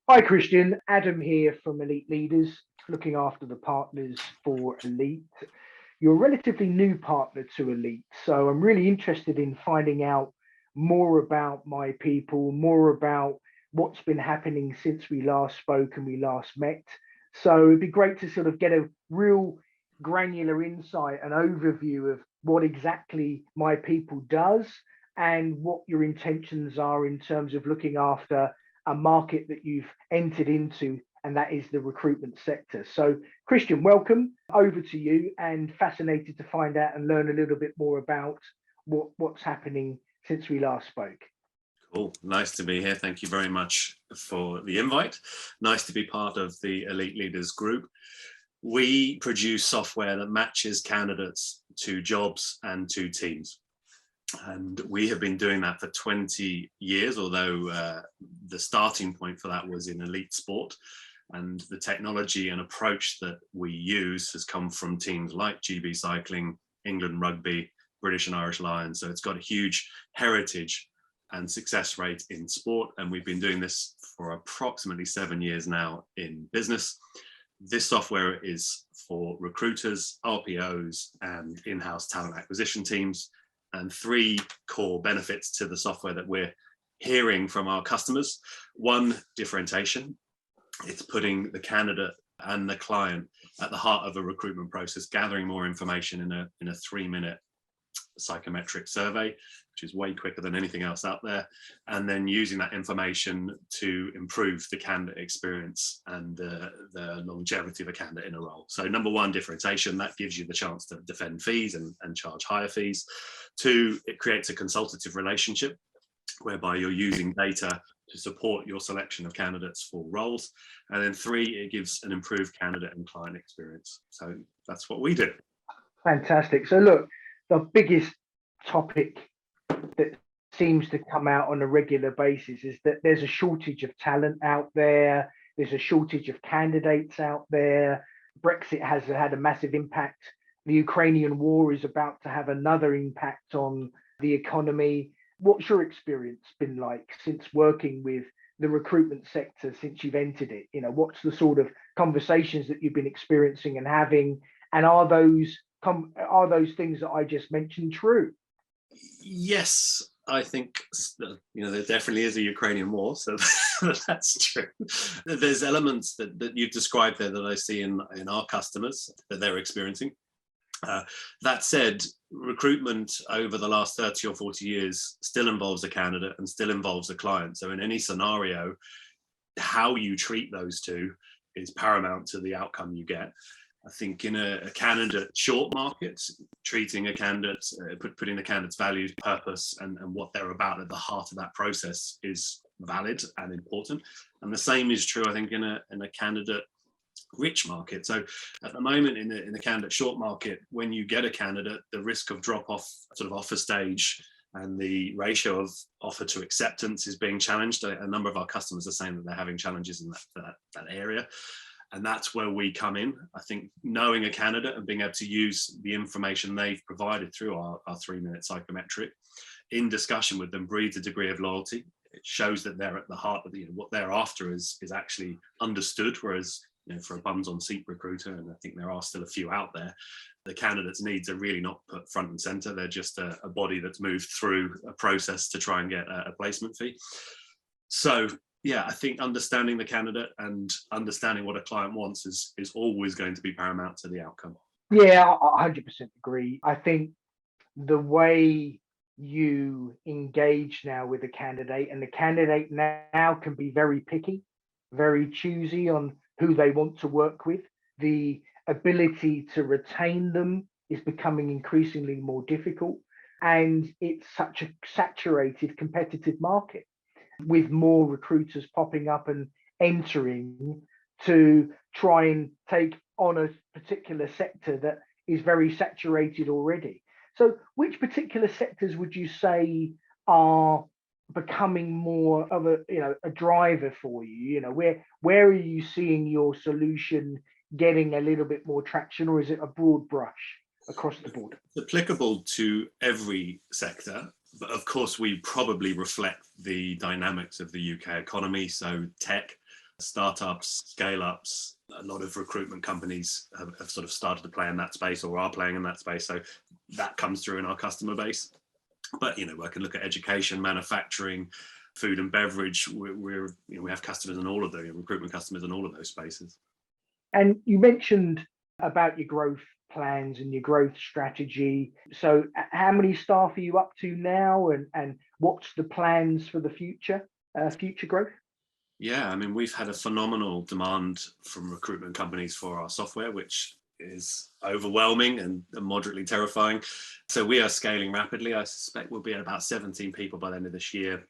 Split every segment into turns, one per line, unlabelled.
Hi, Christian. Adam here from Elite Leaders, looking after the partners for Elite. You're a relatively new partner to Elite, so I'm really interested in finding out more about my people, more about what's been happening since we last spoke and we last met. So it'd be great to sort of get a real granular insight and overview of what exactly my people does and what your intentions are in terms of looking after a market that you've entered into, and that is the recruitment sector. So, Christian, welcome. Over to you, and fascinated to find out and learn a little bit more about what's happening since we last spoke.
Cool. Nice to be here. Thank you very much for the invite. Nice to be part of the Elite Leaders group. We produce software that matches candidates to jobs and to teams. And we have been doing that for 20 years, although the starting point for that was in elite sport. And the technology and approach that we use has come from teams like GB Cycling, England Rugby, British and Irish Lions. So it's got a huge heritage and success rate in sport. And we've been doing this for approximately 7 years now in business. This software is for recruiters, RPOs, and in-house talent acquisition teams. And three core benefits to the software that we're hearing from our customers. One, differentiation. It's putting the candidate and the client at the heart of a recruitment process, gathering more information in a 3-minute psychometric survey, which is way quicker than anything else out there, and then using that information to improve the candidate experience and the longevity of a candidate in a role. So number one, differentiation, that gives you the chance to defend fees and charge higher fees. Two, it creates a consultative relationship whereby you're using data to support your selection of candidates for roles. And then three, it gives an improved candidate and client experience. So that's what we do.
Fantastic. So look, the biggest topic that seems to come out on a regular basis is that there's a shortage of talent out there. There's a shortage of candidates out there. Brexit has had a massive impact. The Ukrainian war is about to have another impact on the economy. What's your experience been like since working with the recruitment sector since you've entered it? You know, what's the sort of conversations that you've been experiencing and having, and are those things that I just mentioned true?
Yes, I think there definitely is a Ukrainian war, so that's true. There's elements that you've described there that I see in our customers that they're experiencing. That said, recruitment over the last 30 or 40 years still involves a candidate and still involves a client. So in any scenario, how you treat those two is paramount to the outcome you get. I think in a candidate short market, treating a candidate, putting the candidate's values, purpose, and what they're about at the heart of that process is valid and important. And the same is true, I think, in a candidate rich market. So at the moment in the candidate short market, when you get a candidate, the risk of drop off sort of offer stage and the ratio of offer to acceptance is being challenged. A number of our customers are saying that they're having challenges in that area. And that's where we come in. I think knowing a candidate and being able to use the information they've provided through our 3-minute psychometric in discussion with them breeds a degree of loyalty. It shows that they're at the heart of what they're after is actually understood, whereas for a bums on seat recruiter, and I think there are still a few out there, the candidate's needs are really not put front and center. They're just a body that's moved through a process to try and get a placement fee. So yeah, I think understanding the candidate and understanding what a client wants is always going to be paramount to the outcome.
Yeah, I 100% agree. I think the way you engage now with a candidate, and the candidate now can be very picky, very choosy on who they want to work with. The ability to retain them is becoming increasingly more difficult. And it's such a saturated competitive market with more recruiters popping up and entering to try and take on a particular sector that is very saturated already. So which particular sectors would you say are becoming more of a driver for you? Where are you seeing your solution getting a little bit more traction, or is it a broad brush across the board?
It's applicable to every sector, but of course we probably reflect the dynamics of the UK economy. So tech, startups, scale-ups. A lot of recruitment companies have sort of started to play in that space or are playing in that space. So that comes through in our customer base. But, I can look at education, manufacturing, food and beverage. We have customers in all of those, recruitment customers in all of those spaces.
And you mentioned about your growth plans and your growth strategy. So how many staff are you up to now, and what's the plans for the future growth?
Yeah, I mean, we've had a phenomenal demand from recruitment companies for our software, which is overwhelming and moderately terrifying. So we are scaling rapidly. I suspect we'll be at about 17 people by the end of this year,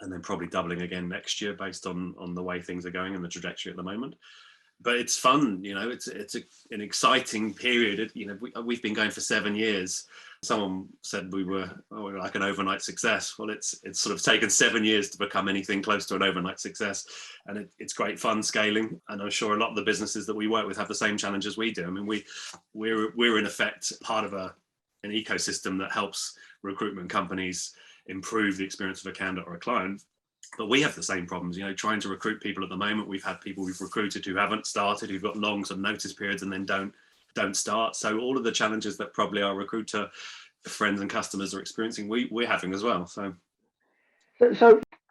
and then probably doubling again next year based on the way things are going and the trajectory at the moment. But it's fun, it's an exciting period. We've been going for 7 years. Someone said we were like an overnight success. Well, it's sort of taken 7 years to become anything close to an overnight success, and it's great fun scaling. And I'm sure a lot of the businesses that we work with have the same challenges we do. I mean, we're in effect part of an ecosystem that helps recruitment companies improve the experience of a candidate or a client. But we have the same problems, trying to recruit people at the moment. We've had people we've recruited who haven't started, who've got long sort of notice periods and then don't start. So all of the challenges that probably our recruiter friends and customers are experiencing, we're having as well. So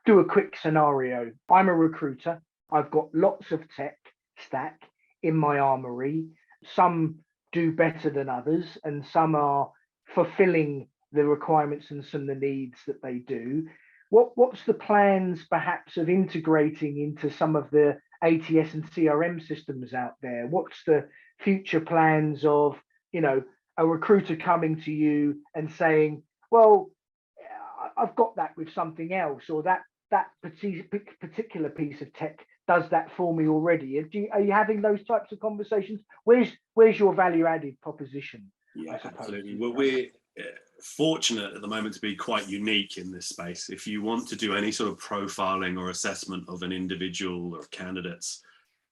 do a quick scenario. I'm a recruiter. I've got lots of tech stack in my armory. Some do better than others, and some are fulfilling the requirements and some of the needs that they do. What's the plans perhaps of integrating into some of the ATS and CRM systems out there? What's the future plans of, a recruiter coming to you and saying, well, I've got that with something else, or that particular piece of tech does that for me already? Are you having those types of conversations? Where's your value added proposition?
Yeah, absolutely. Well, we're fortunate at the moment to be quite unique in this space. If you want to do any sort of profiling or assessment of an individual or candidate's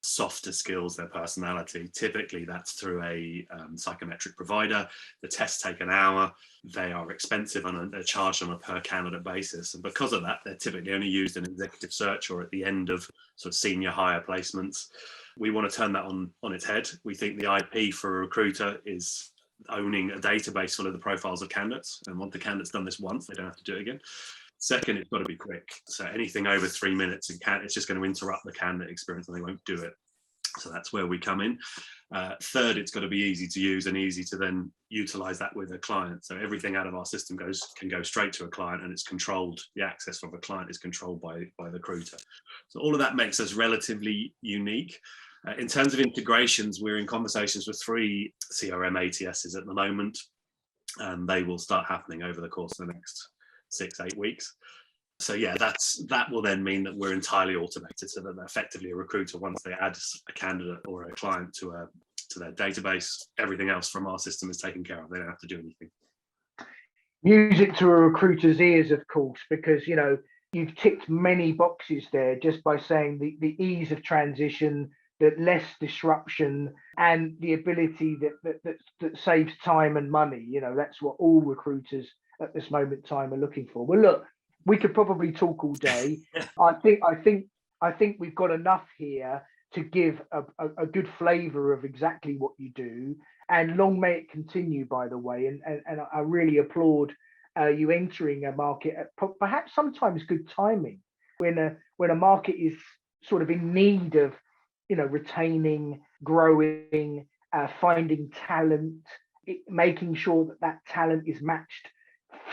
softer skills, their personality, typically that's through a psychometric provider. The tests take an hour. They are expensive and they're charged on a per candidate basis. And because of that, they're typically only used in executive search or at the end of sort of senior hire placements. We want to turn that on its head. We think the IP for a recruiter is owning a database full of the profiles of candidates. And once the candidate's done this once, they don't have to do it again. Second, it's got to be quick. So anything over 3 minutes, it's just going to interrupt the candidate experience and they won't do it. So that's where we come in. Third, it's got to be easy to use and easy to then utilize that with a client. So everything out of our system can go straight to a client, and it's controlled. The access from a client is controlled by the recruiter. So all of that makes us relatively unique. In terms of integrations, we're in conversations with 3 CRM ATSs at the moment, and they will start happening over the course of the next 6-8 weeks. So yeah, that will then mean that we're entirely automated, so that effectively a recruiter, once they add a candidate or a client to their database, everything else from our system is taken care of. They don't have to do anything.
Music to a recruiter's ears, of course, because you've ticked many boxes there just by saying the ease of transition, the less disruption, and the ability that saves time and money. That's what all recruiters at this moment in time are looking for. Well, look, we could probably talk all day. I think we've got enough here to give a good flavour of exactly what you do, and long may it continue, by the way. And I really applaud you entering a market at perhaps sometimes good timing, when a market is sort of in need of retaining, growing, finding talent, making sure that talent is matched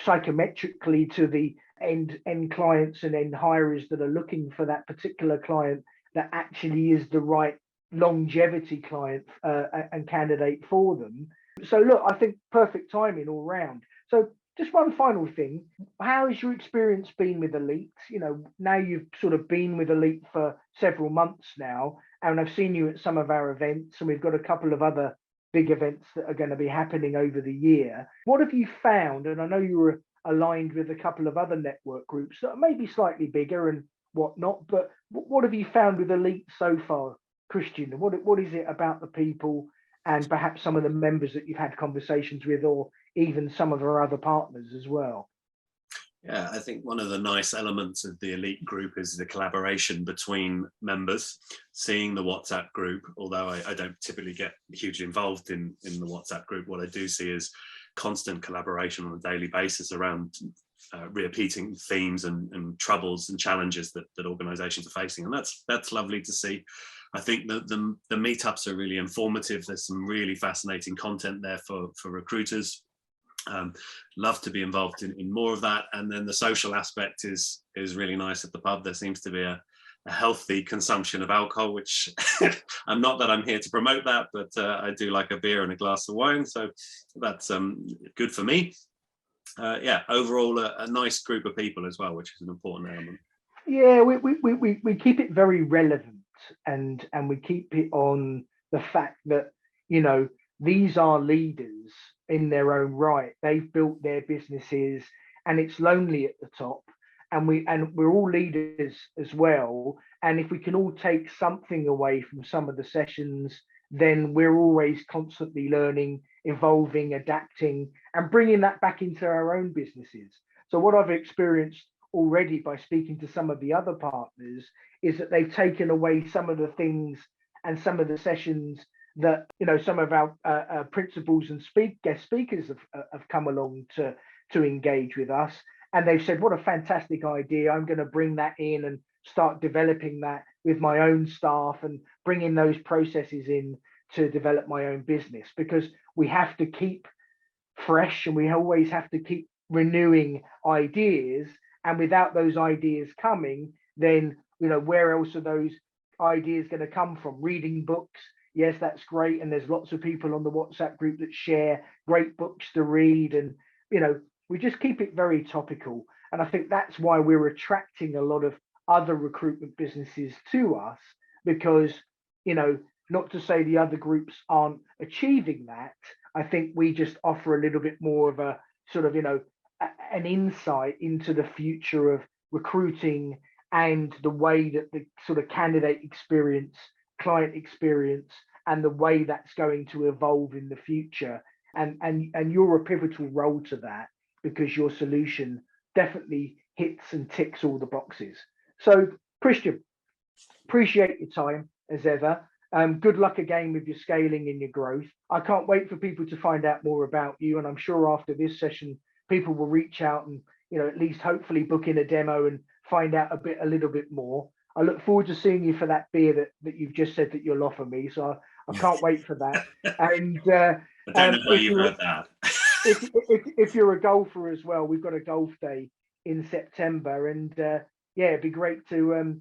psychometrically to the end clients and end hirers that are looking for that particular client that actually is the right longevity client and candidate for them. So look, I think perfect timing all round. So just one final thing, how has your experience been with Elite? Now you've sort of been with Elite for several months now, and I've seen you at some of our events, and we've got a couple of other big events that are going to be happening over the year. What have you found? And I know you were aligned with a couple of other network groups that are maybe slightly bigger and whatnot, but what have you found with Elite so far, Christian? What is it about the people and perhaps some of the members that you've had conversations with, or even some of our other partners as well?
Yeah, I think one of the nice elements of the elite group is the collaboration between members. Seeing the WhatsApp group, although I don't typically get hugely involved in the WhatsApp group, what I do see is constant collaboration on a daily basis around repeating themes and troubles and challenges that organizations are facing. And that's lovely to see. I think that the meetups are really informative. There's some really fascinating content there for recruiters. Love to be involved in more of that. And then the social aspect is really nice at the pub. There seems to be a healthy consumption of alcohol, which I'm not that I'm here to promote that, but I do like a beer and a glass of wine. So that's good for me. Yeah, overall a nice group of people as well, which is an important element.
Yeah, we keep it very relevant, and we keep it on the fact that, you know, these are leaders in their own right. They've built their businesses, and it's lonely at the top, and we're all leaders as well. And if we can all take something away from some of the sessions, then we're always constantly learning, evolving, adapting, and bringing that back into our own businesses. So what I've experienced already by speaking to some of the other partners is that they've taken away some of the things and some of the sessions that, you know, some of our principals and guest speakers have come along to engage with us, and they've said, what a fantastic idea, I'm going to bring that in and start developing that with my own staff and bringing those processes in to develop my own business, because we have to keep fresh and we always have to keep renewing ideas. And without those ideas coming, then, you know, where else are those ideas going to come from? Reading books, yes, that's great, and there's lots of people on the WhatsApp group that share great books to read, and, you know, we just keep it very topical. And I think that's why we're attracting a lot of other recruitment businesses to us, because, you know, not to say the other groups aren't achieving that. I think we just offer a little bit more of a sort of, you know, an insight into the future of recruiting and the way that the sort of candidate experience, client experience, and the way that's going to evolve in the future. And you're a pivotal role to that, because your solution definitely hits and ticks all the boxes. So, Christian, appreciate your time as ever. Good luck again with your scaling and your growth. I can't wait for people to find out more about you, and I'm sure after this session, people will reach out and, you know, at least hopefully book in a demo and find out a little bit more. I look forward to seeing you for that beer that you've just said that you'll offer me. So I can't wait for that. And
I don't know where you heard that.
if you're a golfer as well, we've got a golf day in September, and yeah, it'd be great to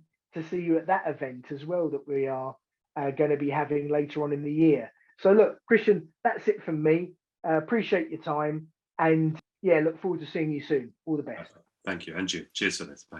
see you at that event as well that we are going to be having later on in the year. So look, Christian, that's it from me. Appreciate your time, and yeah, look forward to seeing you soon. All the best.
Thank you, and you. Cheers for this. Bye.